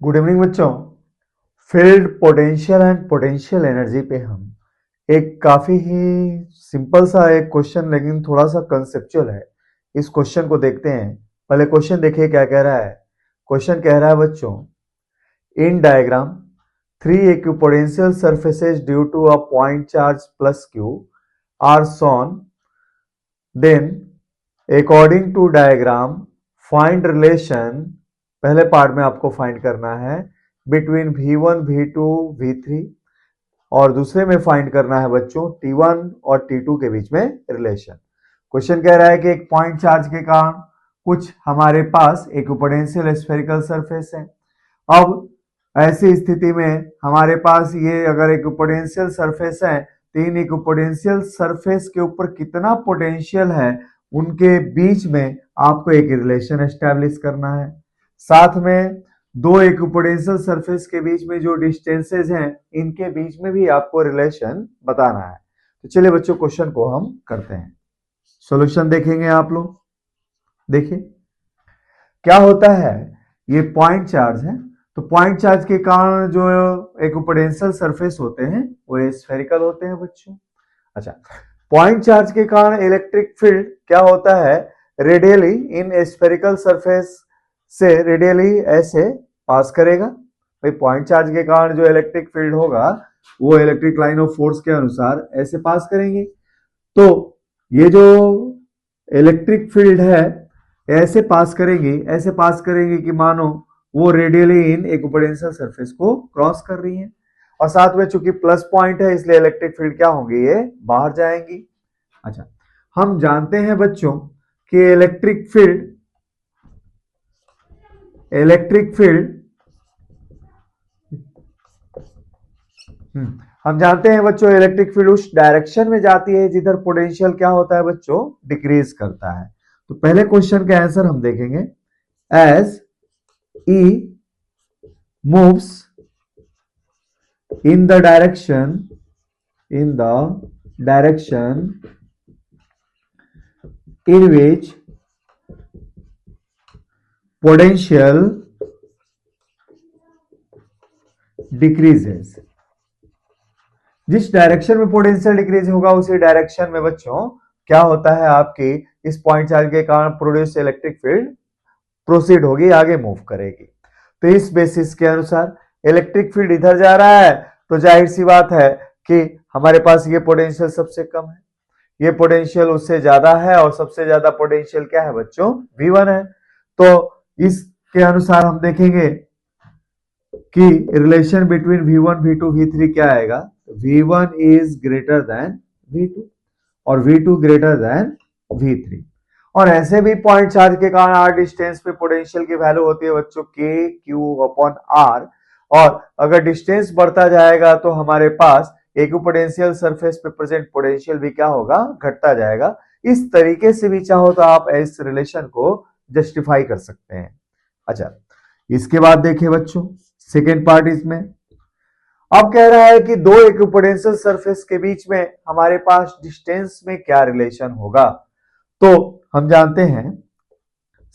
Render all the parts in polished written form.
Good evening बच्चों। Field potential and potential energy पे हम एक काफी ही सिंपल सा एक क्वेश्चन लेकिन थोड़ा सा कंसेप्चुअल है, इस क्वेश्चन को देखते हैं। पहले क्वेश्चन देखिए क्या कह रहा है। क्वेश्चन कह रहा है बच्चों, in diagram three equipotential surfaces due to a point charge plus q are shown, then according to diagram find relation, पहले पार्ट में आपको फाइंड करना है बिटवीन V1 V2 V3 और दूसरे में फाइंड करना है बच्चों T1 और T2 के बीच में रिलेशन। क्वेश्चन कह रहा है कि एक पॉइंट चार्ज के कारण कुछ हमारे पास इक्विपोटेंशियल स्फेरिकल सरफेस है। अब ऐसी स्थिति में हमारे पास ये अगर इक्विपोटेंशियल सरफेस है तो इन इक्विपोटेंशियल सरफेस के ऊपर कितना पोटेंशियल है उनके बीच में आपको एक रिलेशन एस्टैब्लिश करना है। साथ में दो इक्विपोटेंशियल सरफेस के बीच में जो डिस्टेंसेस हैं इनके बीच में भी आपको रिलेशन बताना है। तो चलिए बच्चों क्वेश्चन को हम करते हैं, सॉल्यूशन देखेंगे आप लोग। देखिए क्या होता है, ये पॉइंट चार्ज है तो पॉइंट चार्ज के कारण जो इक्विपोटेंशियल सरफेस होते हैं वो स्फेरिकल होते हैं बच्चों। अच्छा, पॉइंट चार्ज के कारण इलेक्ट्रिक फील्ड क्या होता है, रेडियली इन स्फेरिकल सरफेस से रेडियली ऐसे पास करेगा। भाई पॉइंट चार्ज के कारण जो इलेक्ट्रिक फील्ड होगा वो इलेक्ट्रिक लाइन ऑफ फोर्स के अनुसार ऐसे पास करेंगे। तो ये जो इलेक्ट्रिक फील्ड है ऐसे पास करेंगे कि मानो वो रेडियली इन इक्विपोटेंशियल सरफेस को क्रॉस कर रही है और साथ में चूंकि प्लस पॉइंट है इसलिए इलेक्ट्रिक फील्ड क्या होंगी, ये बाहर जाएंगी। अच्छा, हम जानते हैं बच्चों कि इलेक्ट्रिक फील्ड हम जानते हैं बच्चों इलेक्ट्रिक फील्ड उस डायरेक्शन में जाती है जिधर पोटेंशियल क्या होता है बच्चों, डिक्रीज करता है। तो पहले क्वेश्चन का आंसर हम देखेंगे, as E moves in the direction in which potential decreases, जिस डायरेक्शन में पोटेंशियल डिक्रीज होगा उसी डायरेक्शन में बच्चों क्या होता है, आपकी इस पॉइंट चार्ज के कारण प्रोड्यूस इलेक्ट्रिक फील्ड प्रोसीड होगी, आगे मूव करेगी। तो इस बेसिस के अनुसार इलेक्ट्रिक फील्ड इधर जा रहा है तो जाहिर सी बात है कि हमारे पास ये पोटेंशियल सबसे कम है, ये पोटेंशियल उससे ज्यादा है और सबसे ज्यादा पोटेंशियल क्या है बच्चों, V1 है। तो इसके अनुसार हम देखेंगे कि relation between V1 V2 V3 क्या आएगा, V1 is greater than V2 और V2 ग्रेटर देन V3। और ऐसे भी पॉइंट चार्ज के कारण r डिस्टेंस पे पोटेंशियल की वैल्यू होती है बच्चों Q/R, और अगर डिस्टेंस बढ़ता जाएगा तो हमारे पास इक्विपोटेंशियल सरफेस पे प्रेजेंट पोटेंशियल भी क्या होगा, घटता जाएगा। इस तरीके से भी चाहो तो आप इस रिलेशन को जस्टिफाई कर सकते हैं। अच्छा, इसके बाद देखिए बच्चों सेकेंड पार्ट इसमें अब कह रहा है कि दो इक्विपोटेंशियल सरफेस के बीच में हमारे पास डिस्टेंस में क्या रिलेशन होगा। तो हम जानते हैं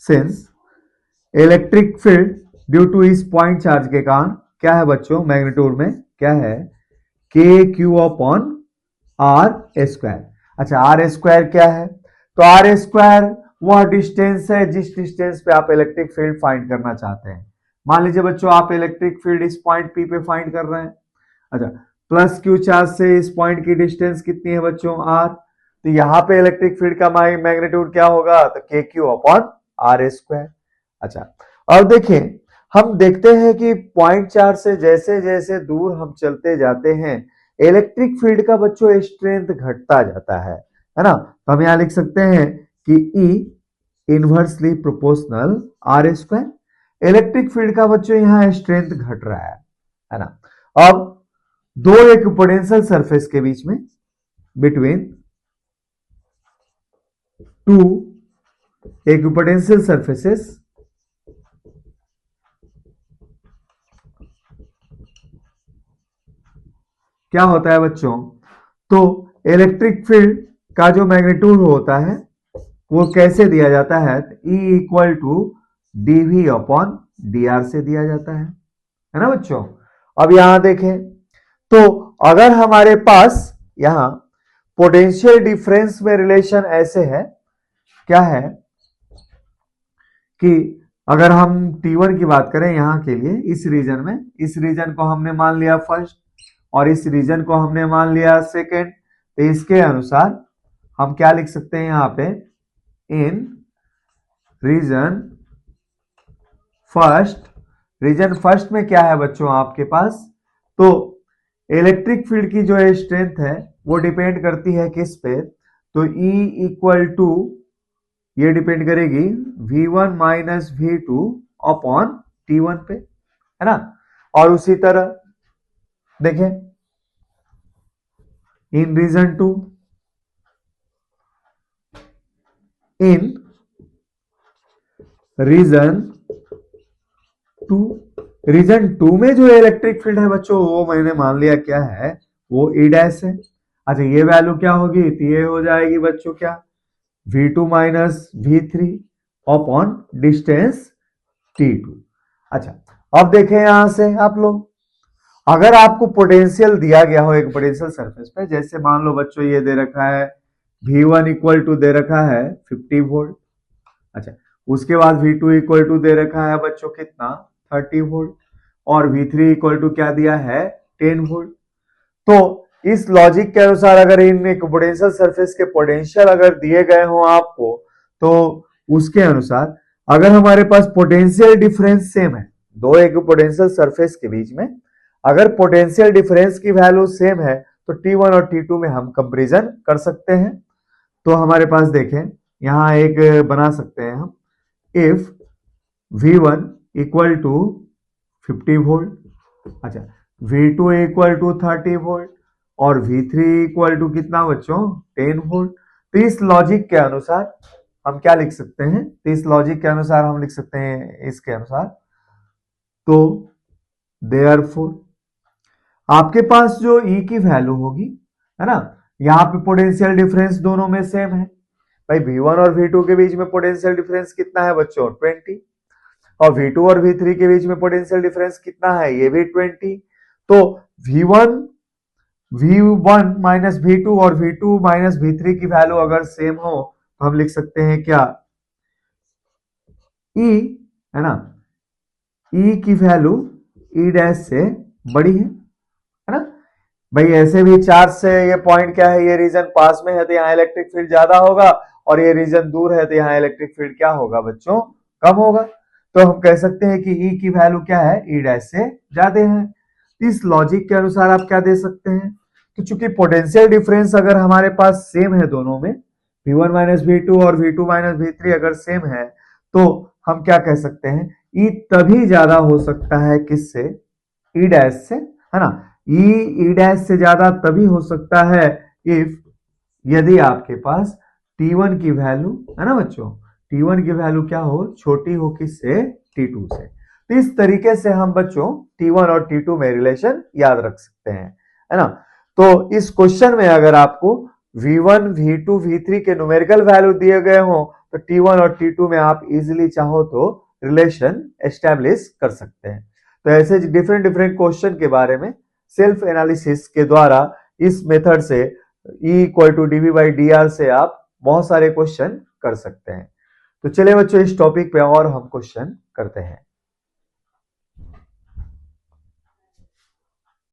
since electric field due to इस पॉइंट चार्ज के कारण क्या है बच्चों, मैग्नीट्यूड में क्या है, KQ/R²। अच्छा, R² क्या है, तो R² वह डिस्टेंस है जिस डिस्टेंस पे आप इलेक्ट्रिक फील्ड फाइंड करना चाहते हैं। मान लीजिए बच्चों आप इलेक्ट्रिक फील्ड इस पॉइंट P पे फाइंड कर रहे हैं। अच्छा, प्लस Q चार्ज से इस पॉइंट की डिस्टेंस कितनी है बच्चों, R। तो यहां पे इलेक्ट्रिक फील्ड का मैग्नीट्यूड क्या होगा, तो KQ/R²। अच्छा, अब देखिए हम देखते हैं कि पॉइंट चार्ज से जैसे जैसे दूर हम चलते जाते हैं इलेक्ट्रिक फील्ड का बच्चों स्ट्रेंथ घटता जाता है ना। तो हम यहां लिख सकते हैं कि E inversely proportional R²। Electric field का बच्चों यहां स्ट्रेंथ घट रहा है ना। अब दो इक्विपोटेंशियल सरफेस के बीच में बिटवीन टू इक्विपोटेंशियल सरफेसेस क्या होता है बच्चों, तो इलेक्ट्रिक फील्ड का जो मैग्नीट्यूड होता है वो कैसे दिया जाता है, E = dV/dr से दिया जाता है। है ना बच्चों। अब यहां देखें तो अगर हमारे पास यहां पोटेंशियल डिफरेंस में रिलेशन ऐसे है, क्या है कि अगर हम T1 की बात करें यहां के लिए, इस रीजन में, इस रीजन को हमने मान लिया फर्स्ट और इस रीजन को हमने मान लिया सेकेंड, तो इसके अनुसार हम क्या लिख सकते हैं यहां पे, इन रीजन फर्स्ट, रीजन फर्स्ट में क्या है बच्चों आपके पास, तो इलेक्ट्रिक फील्ड की जो स्ट्रेंथ है वो डिपेंड करती है किस पे, तो E इक्वल टू, ये डिपेंड करेगी V1 minus V2 upon T1 पे, है ना। और उसी तरह देखें in region two, in region two, region two में जो इलेक्ट्रिक फील्ड है बच्चों वो मैंने मान लिया क्या है, वो E डैश है। अच्छा ये वैल्यू क्या होगी, तो ये हो जाएगी बच्चों क्या, V2 minus V3 upon distance T2। अच्छा अब देखें यहां से आप लोग, अगर आपको पोटेंशियल दिया गया हो एक पोटेंशियल सरफेस पे, जैसे मान लो बच्चों ये दे रखा है V1 इक्वल टू दे रखा है 50 वोल्ट, अच्छा उसके बाद V2 इक्वल टू दे रखा है बच्चों कितना 30 वोल्ट, और V3 इक्वल टू क्या दिया है 10 वोल्ट। तो इस लॉजिक के अनुसार अगर इन एक पोटेंशियल सरफेस के पोटेंशियल अगर दिए गए हो आपको, तो उसके अनुसार अगर हमारे पास पोटेंशियल डिफरेंस सेम है, दो एक पोटेंशियल सरफेस के बीच में अगर पोटेंशियल डिफरेंस की वैल्यू सेम है, तो T1 और T2 में हम कंपैरिजन कर सकते हैं। तो हमारे पास देखें यहां एक बना सकते हैं हम, if V1 equal to 50 volt, अच्छा V2 इक्वल टू 30 वोल्ट और V3 इक्वल टू कितना बच्चों 10 वोल्ट। तो इस लॉजिक के अनुसार हम क्या लिख सकते हैं, तो इस लॉजिक के अनुसार हम लिख सकते हैं इसके अनुसार, तो देयरफॉर आपके पास जो E की वैल्यू होगी, है ना, यहाँ पे पोटेंशियल डिफरेंस दोनों में सेम है भाई, V1 और V2 के बीच में पोटेंशियल डिफरेंस कितना है बच्चों 20, और V2 और V3 के बीच में पोटेंशियल डिफरेंस कितना है, ये भी 20। तो V1 माइनस V2 और V2 माइनस V3 की वैल्यू अगर सेम हो तो हम लिख सकते हैं क्या, E, है ना, E की वैल्यू E डैश से बड़ी है ना भाई। ऐसे भी चार्ज से ये पॉइंट क्या है, ये रीजन पास में है तो यहाँ इलेक्ट्रिक फील्ड ज्यादा होगा, और ये रीजन दूर है तो यहाँ इलेक्ट्रिक फील्ड क्या होगा बच्चों कम होगा। तो हम कह सकते हैं कि E की वैल्यू क्या है, E डैश से ज्यादा है। इस लॉजिक के अनुसार आप क्या दे सकते हैं, तो चूंकि पोटेंशियल डिफरेंस अगर हमारे पास सेम है दोनों में, V1 माइनस V2 और V2 माइनस V3 अगर सेम है, तो हम क्या कह सकते हैं, E तभी ज्यादा हो सकता है किससे, E डैश से, है ना। E डैश से ज्यादा तभी हो सकता है इफ, यदि आपके पास T1 की वैल्यू, है ना बच्चों, T1 की वैल्यू क्या हो, छोटी हो किससे, T2 से। तो इस तरीके से हम बच्चों T1 और T2 में रिलेशन याद रख सकते हैं, है ना। तो इस क्वेश्चन में अगर आपको V1, V2, V3 के न्यूमेरिकल वैल्यू दिए गए हो, तो T1 और T2 में आप इजीली चाहो तो रिलेशन एस्टेब्लिश कर सकते हैं। तो ऐसे डिफरेंट डिफरेंट क्वेश्चन के बारे में सेल्फ एनालिसिस के द्वारा इस मेथड से E equal to dV by dr से आप बहुत सारे क्वेश्चन कर सकते हैं। तो चलिए बच्चों इस टॉपिक पे और हम क्वेश्चन करते हैं।